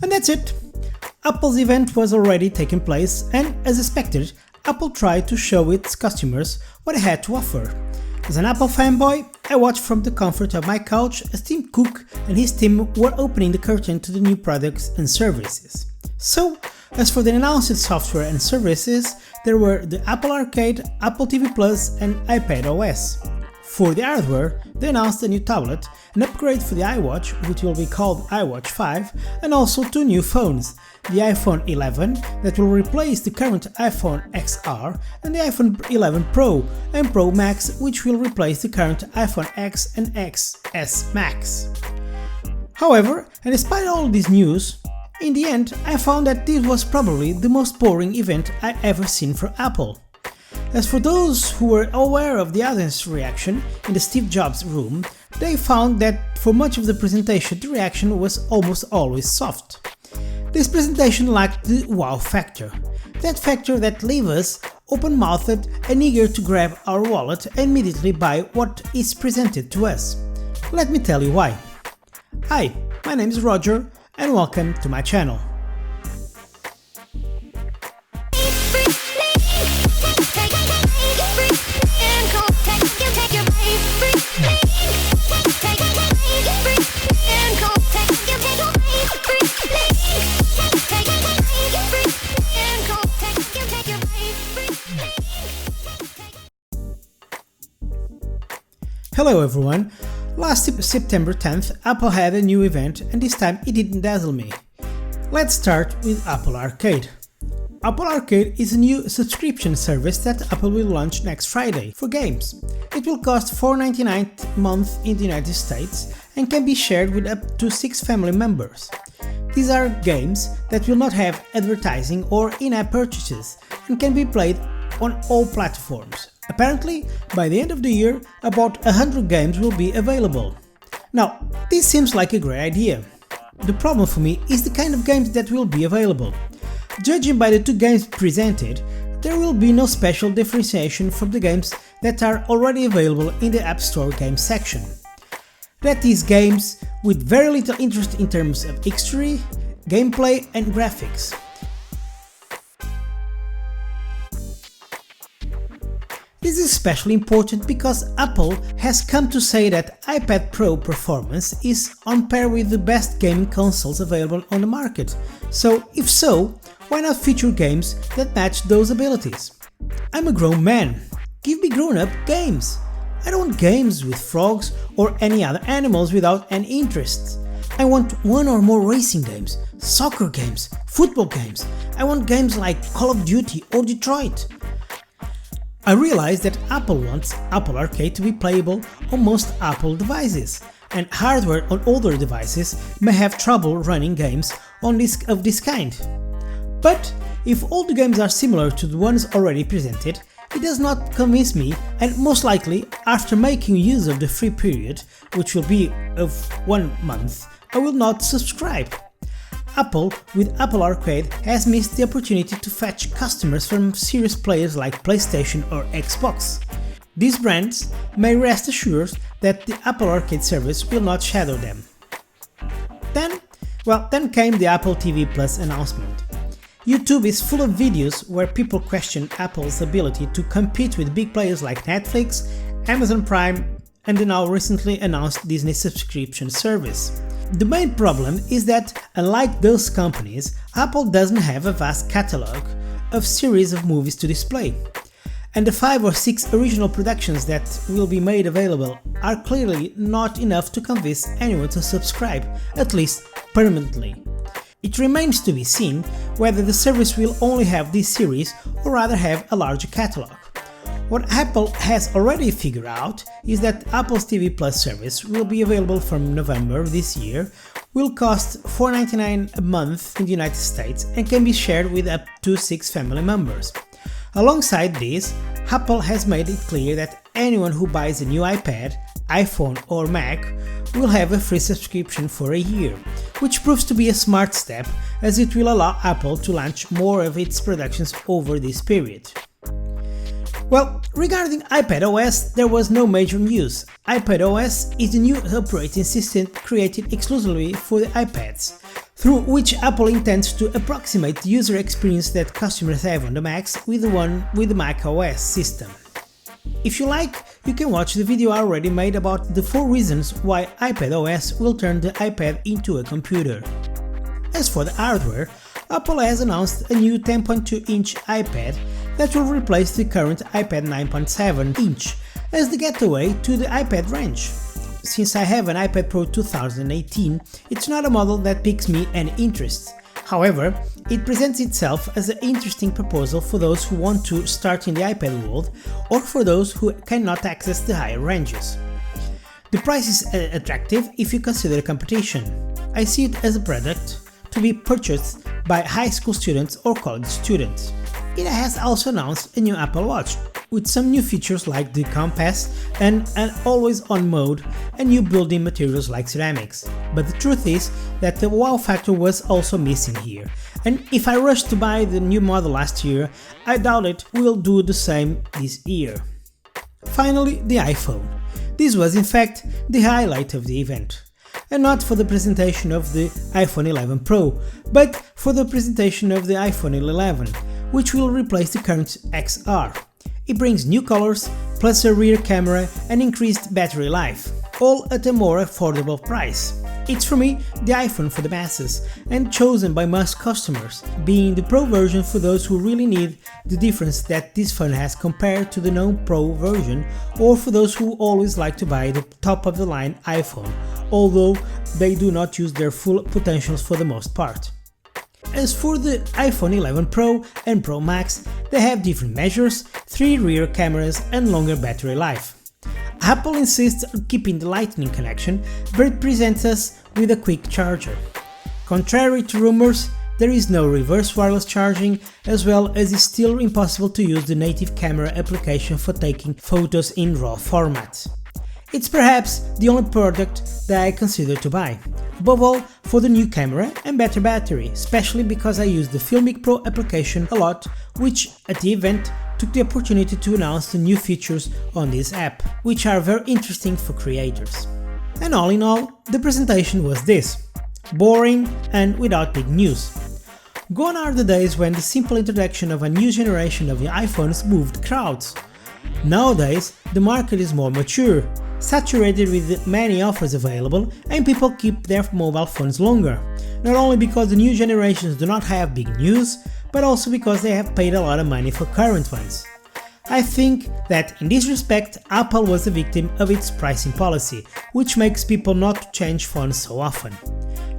And that's it. Apple's event was already taking place, and as expected, Apple tried to show its customers what it had to offer. As an Apple fanboy, I watched from the comfort of my couch as Tim Cook and his team were opening the curtain to the new products and services. So, as for the announced software and services, there were the Apple Arcade, Apple TV Plus and iPad OS. For the hardware, they announced a new tablet, an upgrade for the iWatch, which will be called iWatch 5, and also two new phones, the iPhone 11 that will replace the current iPhone XR, and the iPhone 11 Pro and Pro Max, which will replace the current iPhone X and XS Max. However, and despite all this news, in the end I found that this was probably the most boring event I ever seen from Apple. As for those who were aware of the audience reaction in the Steve Jobs room, they found that for much of the presentation the reaction was almost always soft. This presentation lacked the wow factor, that factor that leaves us open-mouthed and eager to grab our wallet and immediately buy what is presented to us. Let me tell you why. Hi, my name is Roger and welcome to my channel. Hello everyone! Last September 10th, Apple had a new event and this time it didn't dazzle me. Let's start with Apple Arcade. Apple Arcade is a new subscription service that Apple will launch next Friday for games. It will cost $4.99 a month in the United States and can be shared with up to 6 family members. These are games that will not have advertising or in-app purchases and can be played on all platforms. Apparently, by the end of the year, about 100 games will be available. Now, this seems like a great idea. The problem for me is the kind of games that will be available. Judging by the two games presented, there will be no special differentiation from the games that are already available in the App Store games section. That is, games with very little interest in terms of history, gameplay and graphics. This is especially important because Apple has come to say that iPad Pro performance is on par with the best gaming consoles available on the market. So, if so, why not feature games that match those abilities? I'm a grown man. Give me grown-up games. I don't want games with frogs or any other animals without any interest. I want one or more racing games, soccer games, football games. I want games like Call of Duty or Detroit. I realize that Apple wants Apple Arcade to be playable on most Apple devices, and hardware on older devices may have trouble running games of this kind. But if all the games are similar to the ones already presented, it does not convince me, and most likely, after making use of the free period, which will be of 1 month, I will not subscribe. Apple, with Apple Arcade, has missed the opportunity to fetch customers from serious players like PlayStation or Xbox. These brands may rest assured that the Apple Arcade service will not shadow them. Then came the Apple TV Plus announcement. YouTube is full of videos where people question Apple's ability to compete with big players like Netflix, Amazon Prime, and the now recently announced Disney subscription service. The main problem is that, unlike those companies, Apple doesn't have a vast catalog of series of movies to display. And the 5 or 6 original productions that will be made available are clearly not enough to convince anyone to subscribe, at least permanently. It remains to be seen whether the service will only have this series or rather have a larger catalog. What Apple has already figured out is that Apple's TV Plus service will be available from November this year, will cost $4.99 a month in the United States and can be shared with up to 6 family members. Alongside this, Apple has made it clear that anyone who buys a new iPad, iPhone or Mac will have a free subscription for a year, which proves to be a smart step as it will allow Apple to launch more of its productions over this period. Well, regarding iPadOS, there was no major news. iPadOS is a new operating system created exclusively for the iPads. through which Apple intends to approximate the user experience that customers have on the Macs with the one with the Mac OS system. If you like, you can watch the video I already made about the 4 reasons why iPadOS will turn the iPad into a computer. As for the hardware, Apple has announced a new 10.2-inch iPad that will replace the current iPad 9.7-inch as the getaway to the iPad range. Since I have an iPad Pro 2018, it's not a model that piques me any interest. However, it presents itself as an interesting proposal for those who want to start in the iPad world or for those who cannot access the higher ranges. The price is attractive if you consider the competition. I see it as a product to be purchased by high school students or college students. It has also announced a new Apple Watch, with some new features like the compass and an always-on mode and new building materials like ceramics. But the truth is that the wow factor was also missing here, and if I rushed to buy the new model last year, I doubt it will do the same this year. Finally, the iPhone. This was in fact the highlight of the event. And not for the presentation of the iPhone 11 Pro, but for the presentation of the iPhone 11, which will replace the current XR. It brings new colors, plus a rear camera and increased battery life, all at a more affordable price. It's for me the iPhone for the masses, and chosen by most customers, being the Pro version for those who really need the difference that this phone has compared to the non-Pro version, or for those who always like to buy the top-of-the-line iPhone, although they do not use their full potentials for the most part. As for the iPhone 11 Pro and Pro Max, they have different measures, 3 rear cameras and longer battery life. Apple insists on keeping the Lightning connection, but presents us with a quick charger. Contrary to rumors, there is no reverse wireless charging, as well as it's still impossible to use the native camera application for taking photos in RAW format. It's perhaps the only product that I consider to buy, above all for the new camera and better battery, especially because I use the Filmic Pro application a lot, which at the event took the opportunity to announce the new features on this app, which are very interesting for creators. And all in all, the presentation was this: boring and without big news. Gone are the days when the simple introduction of a new generation of iPhones moved crowds. Nowadays, the market is more mature, saturated with many offers available, and people keep their mobile phones longer, not only because the new generations do not have big news, but also because they have paid a lot of money for current ones. I think that in this respect, Apple was a victim of its pricing policy, which makes people not change phones so often.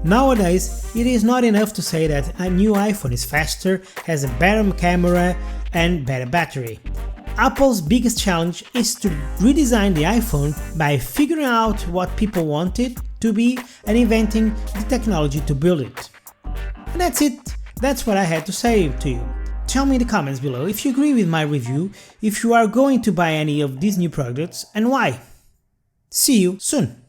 Nowadays, it is not enough to say that a new iPhone is faster, has a better camera and better battery. Apple's biggest challenge is to redesign the iPhone by figuring out what people want it to be and inventing the technology to build it. And that's it, that's what I had to say to you. Tell me in the comments below if you agree with my review, if you are going to buy any of these new products and why. See you soon!